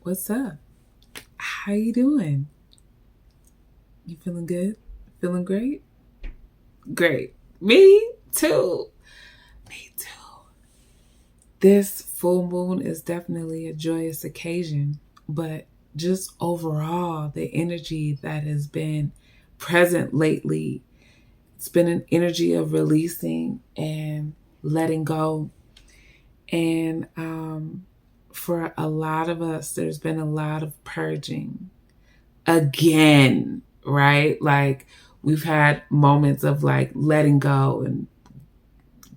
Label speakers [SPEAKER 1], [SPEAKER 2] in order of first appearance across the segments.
[SPEAKER 1] What's up? How you doing? You feeling good? Feeling great? Great. Me too. Me too. This full moon is definitely a joyous occasion, but just overall, the energy that has been present lately, it's been an energy of releasing and letting go. And for a lot of us, there's been a lot of purging again, right? Like we've had moments of like letting go and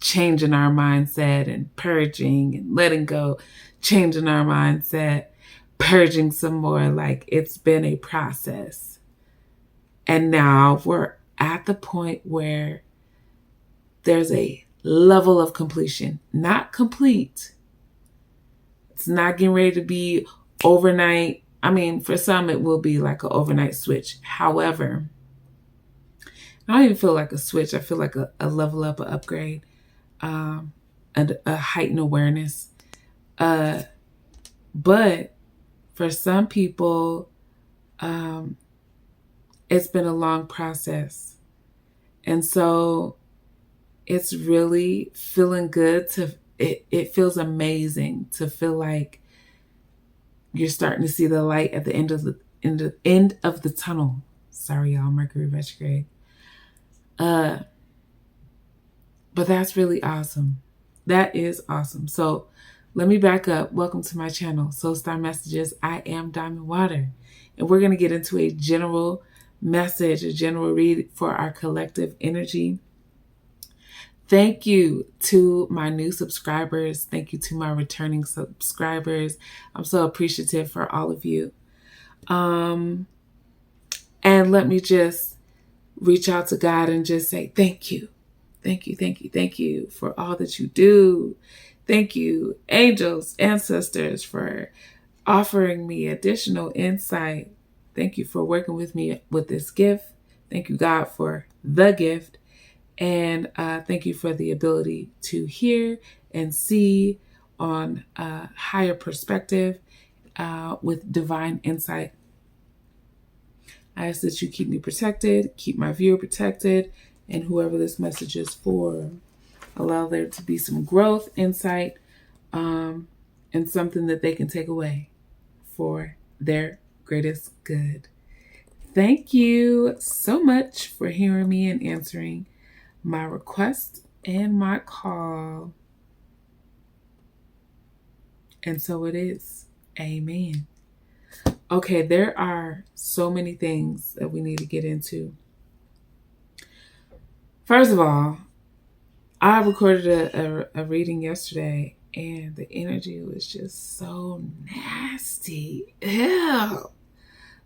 [SPEAKER 1] changing our mindset and purging and letting go, changing our mindset, purging some more. Like it's been a process. And now we're at the point where there's a level of completion, not complete. It's not getting ready to be overnight. I mean, for some, it will be like an overnight switch. However, I don't even feel like a switch. I feel like a level up, an upgrade, and a heightened awareness. But for some people, it's been a long process. And so it's really feeling good it feels amazing to feel like you're starting to see the light at the end of the tunnel. Sorry, y'all, Mercury retrograde. But that's really awesome. That is awesome. So let me back up. Welcome to my channel, Soul Star Messages. I am Diamondwater, and we're going to get into a general message, a general read for our collective energy. Thank you to my new subscribers. Thank you to my returning subscribers. I'm so appreciative for all of you. And let me just reach out to God and just say thank you. Thank you, thank you, thank you for all that you do. Thank you, angels, ancestors, for offering me additional insight. Thank you for working with me with this gift. Thank you, God, for the gift. And thank you for the ability to hear and see on a higher perspective with divine insight. I ask that you keep me protected, keep my viewer protected, and whoever this message is for, allow there to be some growth, insight, and something that they can take away for their greatest good. Thank you so much for hearing me and answering my request and my call. And so it is. Amen. Okay, there are so many things that we need to get into. First of all, I recorded a reading yesterday, and the energy was just so nasty. Ew.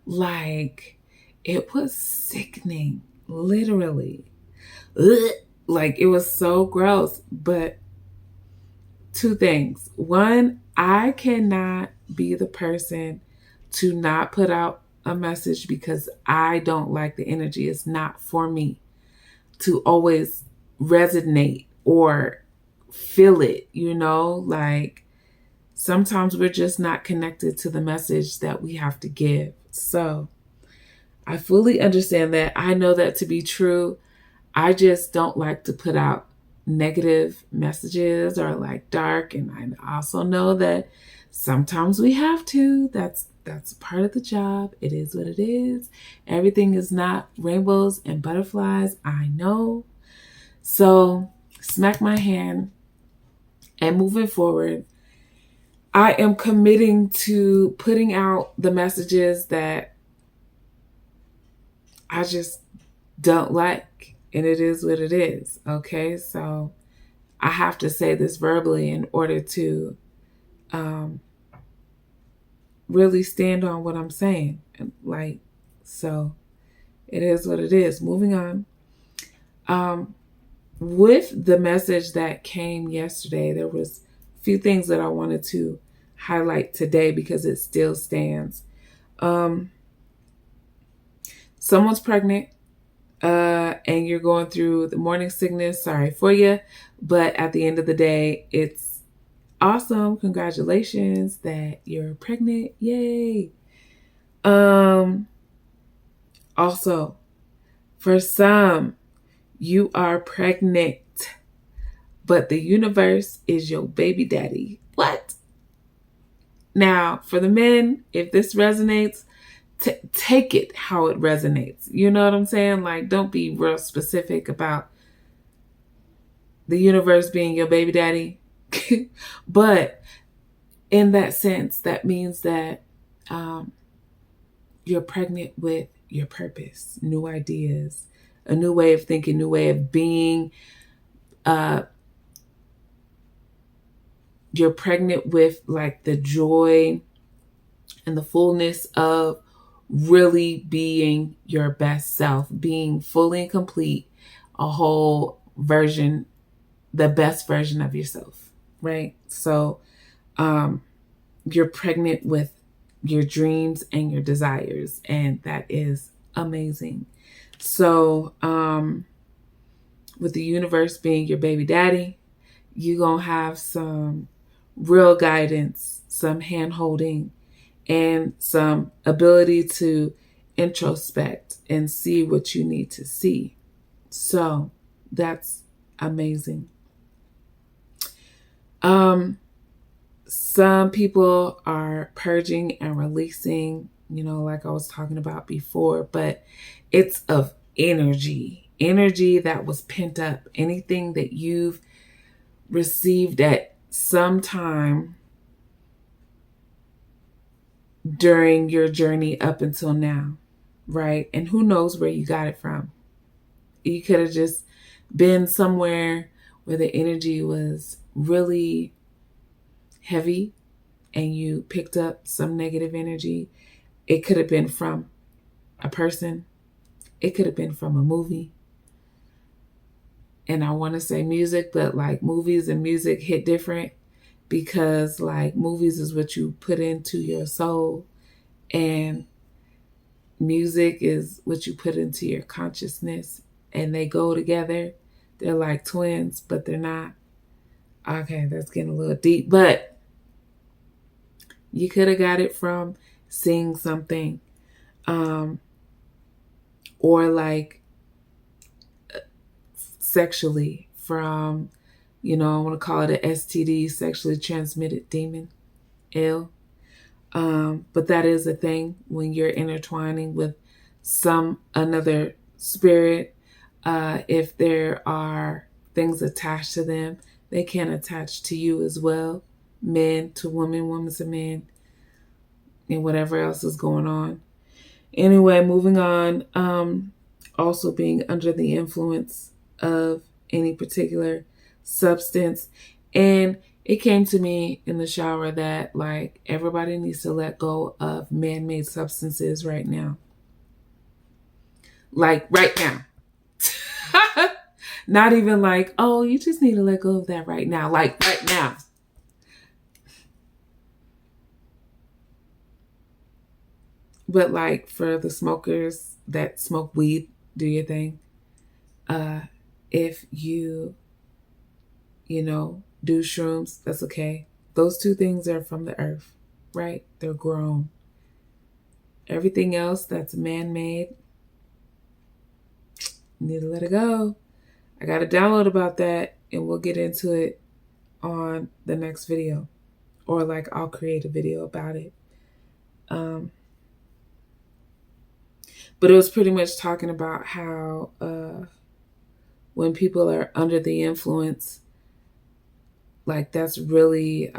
[SPEAKER 1] Like, it was sickening, literally. Ugh. Like, it was so gross. But two things. One, I cannot be the person to not put out a message because I don't like the energy. It's not for me to always resonate or feel it, like sometimes we're just not connected to the message that we have to give. So I fully understand that. I know that to be true. I just don't like to put out negative messages or like dark. And I also know that sometimes we have to. That's part of the job. It is what it is. Everything is not rainbows and butterflies. I know. So smack my hand, and moving forward, I am committing to putting out the messages that I just don't like. And it is what it is. Okay. So I have to say this verbally in order to really stand on what I'm saying. Like, so it is what it is. Moving on. With the message that came yesterday, there was a few things that I wanted to highlight today because it still stands. Someone's pregnant and you're going through the morning sickness. Sorry for you. But at the end of the day, it's awesome. Congratulations that you're pregnant. Yay. Also, for some, you are pregnant, but the universe is your baby daddy. What? Now, for the men, if this resonates, take it how it resonates. You know what I'm saying? Like, don't be real specific about the universe being your baby daddy. But in that sense, that means that you're pregnant with your purpose, new ideas, a new way of thinking, new way of being. You're pregnant with like the joy and the fullness of really being your best self, being fully and complete, a whole version, the best version of yourself, right? So you're pregnant with your dreams and your desires, and that is amazing. So with the universe being your baby daddy, you're going to have some real guidance, some hand holding, and some ability to introspect and see what you need to see. So that's amazing. Some people are purging and releasing, like I was talking about before, but it's of energy that was pent up, anything that you've received at some time during your journey up until now, right? And who knows where you got it from. You could have just been somewhere where the energy was really heavy and you picked up some negative energy. It could have been from a person. It could have been from a movie. And I want to say music, but like movies and music hit different, because like movies is what you put into your soul and music is what you put into your consciousness, and they go together. They're like twins, but they're not. Okay, that's getting a little deep, but you could have got it from seeing something, or like sexually from, I want to call it an STD, sexually transmitted demon, ill. But that is a thing when you're intertwining with another spirit. If there are things attached to them, they can attach to you as well. Men to women, women to men, and whatever else is going on. Anyway, moving on. Also being under the influence of any particular substance. And it came to me in the shower that like everybody needs to let go of man-made substances right now. Like right now. Not even like, oh, you just need to let go of that right now. Like right now. But like for the smokers that smoke weed, do your thing. If you do shrooms, that's okay. Those two things are from the earth, right? They're grown. Everything else that's man-made, you need to let it go. I got a download about that, and we'll get into it on the next video, or like I'll create a video about it. But it was pretty much talking about how when people are under the influence, like that's really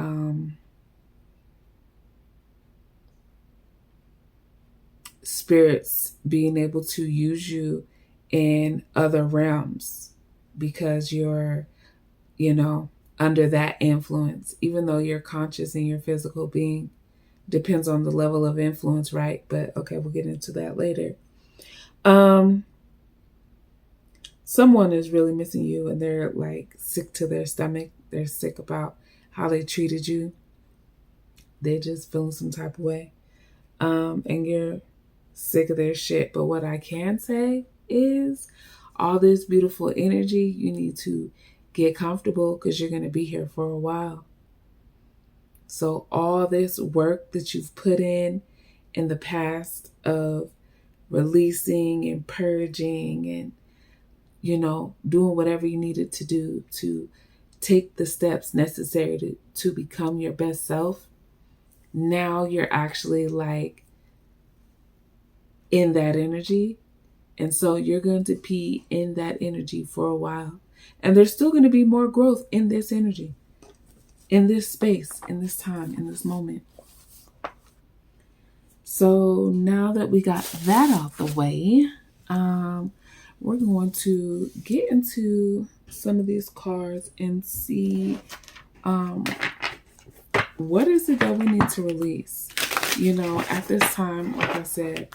[SPEAKER 1] spirits being able to use you in other realms because you're, under that influence, even though you're conscious in your physical being. Depends on the level of influence, right? But okay, we'll get into that later. Someone is really missing you and they're like sick to their stomach. They're sick about how they treated you. They're just feeling some type of way. And you're sick of their shit. But what I can say is all this beautiful energy, you need to get comfortable because you're going to be here for a while. So all this work that you've put in the past of releasing and purging and, doing whatever you needed to do to take the steps necessary to become your best self, now you're actually like in that energy. And so you're going to be in that energy for a while. And there's still going to be more growth in this energy, in this space, in this time, in this moment. So now that we got that out the way, we're going to get into some of these cards and see what is it that we need to release. At this time, like I said,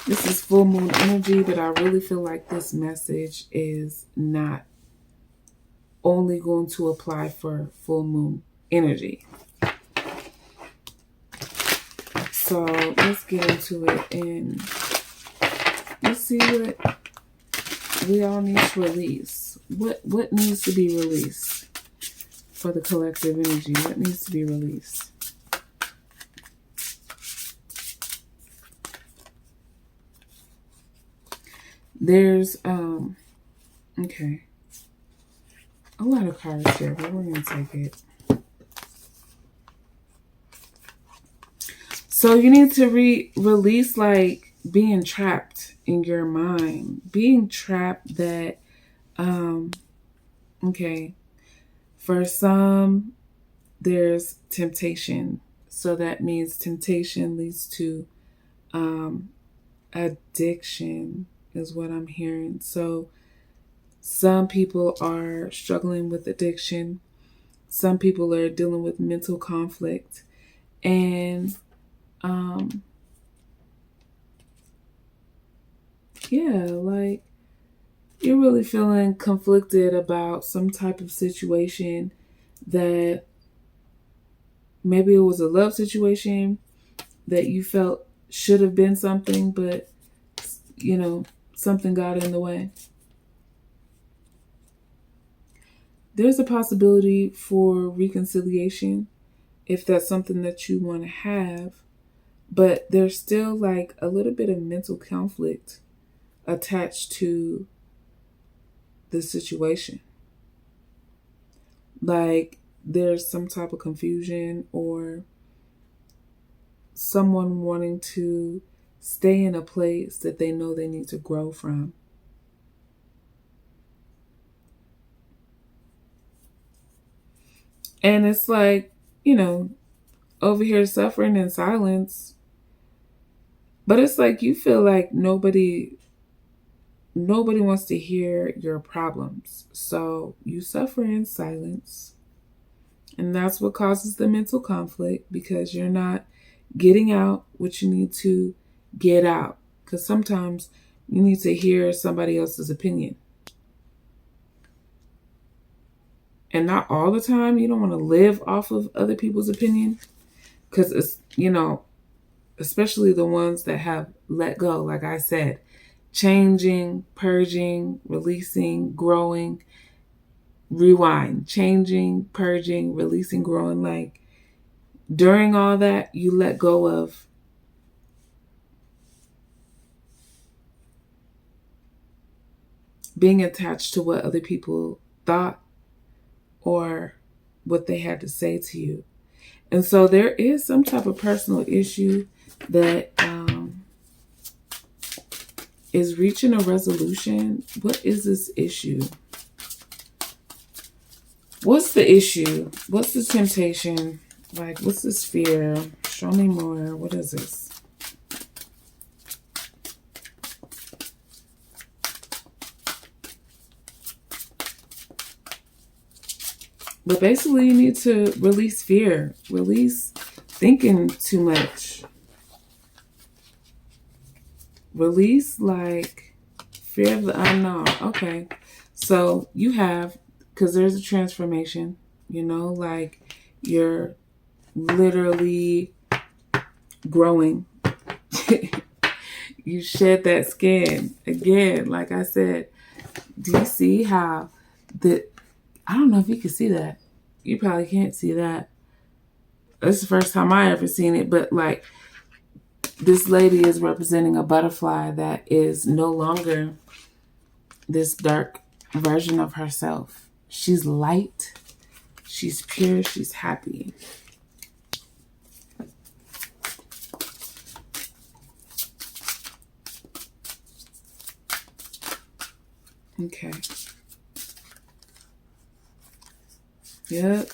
[SPEAKER 1] this is full moon energy, but I really feel like this message is not only going to apply for full moon energy. So let's get into it and let's see what we all need to release. What needs to be released for the collective energy? What needs to be released? There's okay, a lot of cards here, but we're gonna take it. So you need to release like being trapped in your mind, being trapped that, okay, for some, there's temptation. So that means temptation leads to addiction is what I'm hearing. So some people are struggling with addiction. Some people are dealing with mental conflict. And like you're really feeling conflicted about some type of situation that maybe it was a love situation that you felt should have been something, but something got in the way. There's a possibility for reconciliation if that's something that you want to have, but there's still like a little bit of mental conflict attached to the situation. Like there's some type of confusion or someone wanting to stay in a place that they know they need to grow from. And it's like, over here suffering in silence. But it's like you feel like nobody wants to hear your problems. So you suffer in silence. And that's what causes the mental conflict, because you're not getting out what you need to get out. Because sometimes you need to hear somebody else's opinion. And not all the time. You don't want to live off of other people's opinion. Because it's, especially the ones that have let go, like I said, changing, purging, releasing, growing, rewind, changing, purging, releasing, growing. Like during all that, you let go of being attached to what other people thought or what they had to say to you. And so there is some type of personal issue that is reaching a resolution. What is this issue? What's the issue? What's the temptation? Like, what's this fear? Show me more. What is this? But basically, you need to release fear. Release thinking too much. Release like fear of the unknown. Okay. So you have, because there's a transformation, like you're literally growing. You shed that skin. Again, like I said, do you see how I don't know if you can see that. You probably can't see that. This is the first time I ever seen it, but like this lady is representing a butterfly that is no longer this dark version of herself. She's light, she's pure, she's happy. Okay. Yep.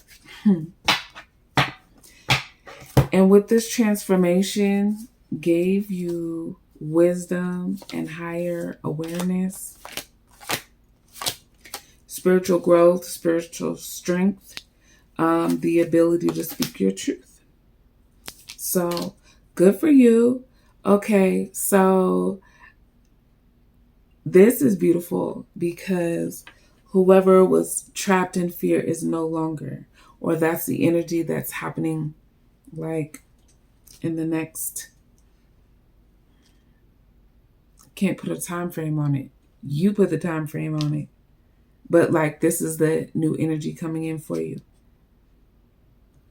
[SPEAKER 1] And with this transformation, gave you wisdom and higher awareness, spiritual growth, spiritual strength, the ability to speak your truth. So good for you. Okay, so this is beautiful because whoever was trapped in fear is no longer, or that's the energy that's happening like in the next, can't put a time frame on it. You put the time frame on it. But like this is the new energy coming in for you.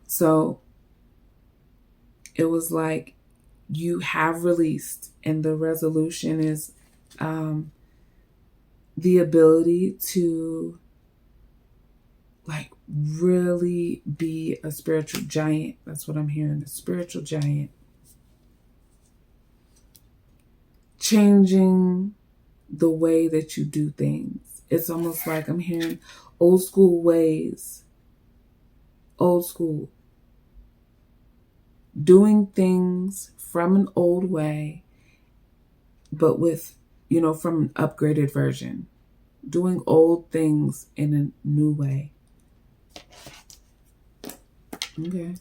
[SPEAKER 1] So it was like you have released, and the resolution is the ability to like really be a spiritual giant. That's what I'm hearing, a spiritual giant. Changing the way that you do things. It's almost like I'm hearing old school ways. Old school. Doing things from an old way, but with, from an upgraded version. Doing old things in a new way. Okay.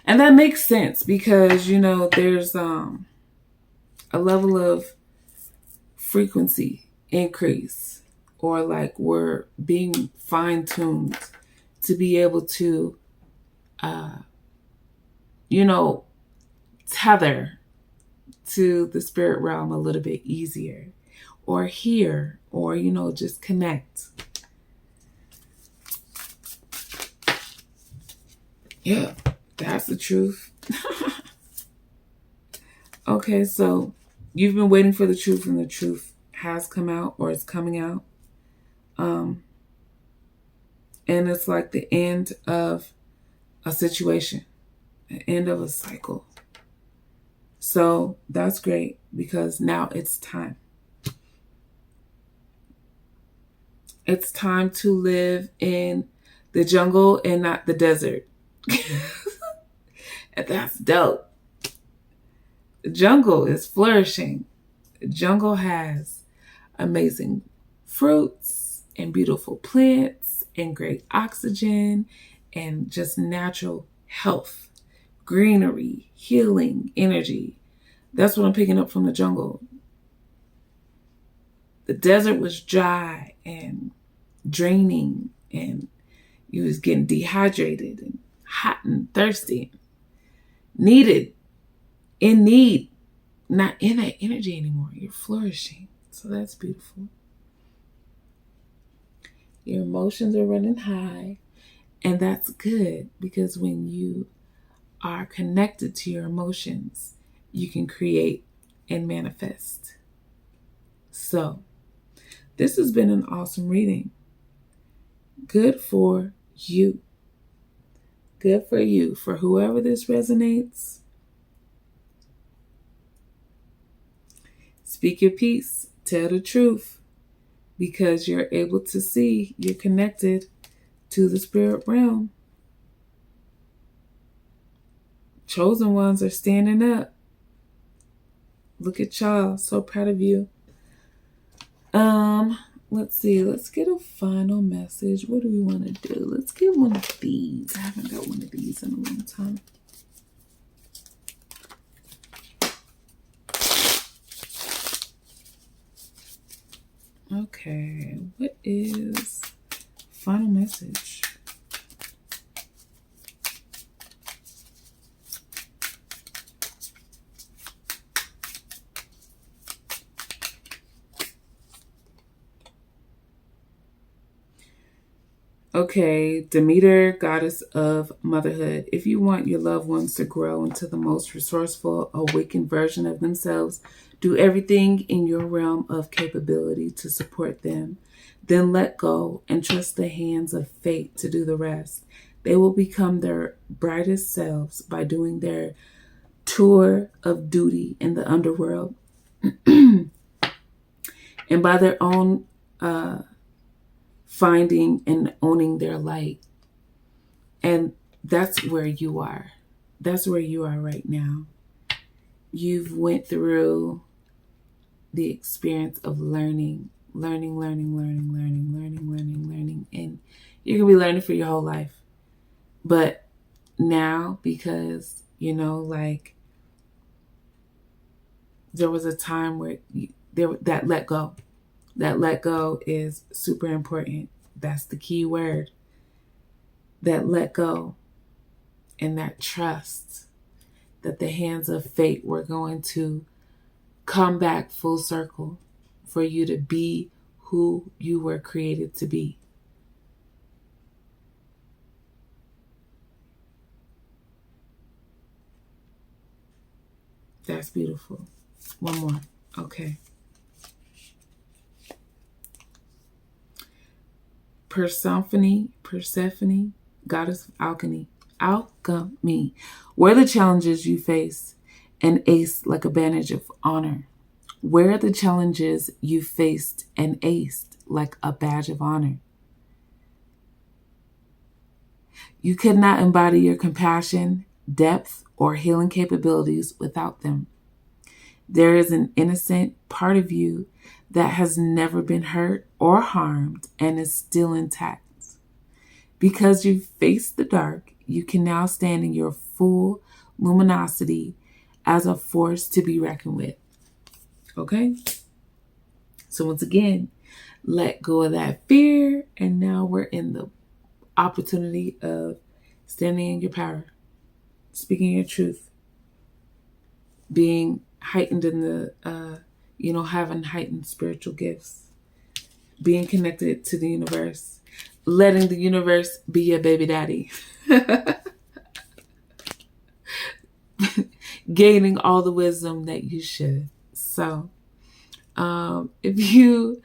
[SPEAKER 1] And that makes sense because, there's a level of frequency increase, or like we're being fine-tuned to be able to, tether to the spirit realm a little bit easier, or hear, or, just connect. Yeah, that's the truth. Okay, so you've been waiting for the truth, and the truth has come out, or it's coming out. And it's like the end of a situation, the end of a cycle. So that's great because now it's time. It's time to live in the jungle and not the desert. And that's dope. The jungle is flourishing. The jungle has amazing fruits and beautiful plants and great oxygen and just natural health, greenery, healing, energy. That's what I'm picking up from the jungle. The desert was dry and draining, and you was getting dehydrated and hot and thirsty. In need, not in that energy anymore. You're flourishing. So that's beautiful. Your emotions are running high, and that's good because when you are connected to your emotions, you can create and manifest. So this has been an awesome reading. Good for you. Good for you. For whoever this resonates, speak your piece. Tell the truth. Because you're able to see you're connected to the spirit realm. Chosen ones are standing up. Look at y'all. So proud of you. Let's see. Let's get a final message. What do we want to do? Let's get one of these. I haven't got one of these in a long time. Okay. What is final message? Okay, Demeter, goddess of motherhood. If you want your loved ones to grow into the most resourceful, awakened version of themselves, do everything in your realm of capability to support them. Then let go and trust the hands of fate to do the rest. They will become their brightest selves by doing their tour of duty in the underworld and by their own finding and owning their light. And that's where you are. That's where you are right now. You've went through the experience of learning. And you're going to be learning for your whole life. But now, because, like, there was a time where that let go. That let go is super important. That's the key word. That let go and that trust that the hands of fate were going to come back full circle for you to be who you were created to be. That's beautiful. One more. Okay. Persephone, goddess of alchemy. Where the challenges you face, an ace like a badge of honor. Where the challenges you faced and aced like a badge of honor. You could not embody your compassion, depth, or healing capabilities without them. There is an innocent part of you that has never been hurt or harmed and is still intact. Because you faced the dark, you can now stand in your full luminosity as a force to be reckoned with. Okay? So once again, let go of that fear, and now we're in the opportunity of standing in your power, speaking your truth, being heightened in the, having heightened spiritual gifts, being connected to the universe, letting the universe be your baby daddy, gaining all the wisdom that you should. So, if you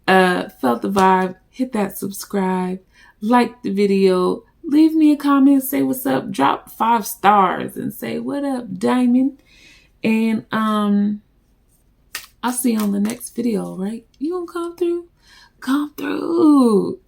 [SPEAKER 1] felt the vibe, hit that subscribe, like the video, leave me a comment, say what's up, drop 5 stars and say, what up, Diamond? And I'll see you on the next video, right? You gonna come through? Come through.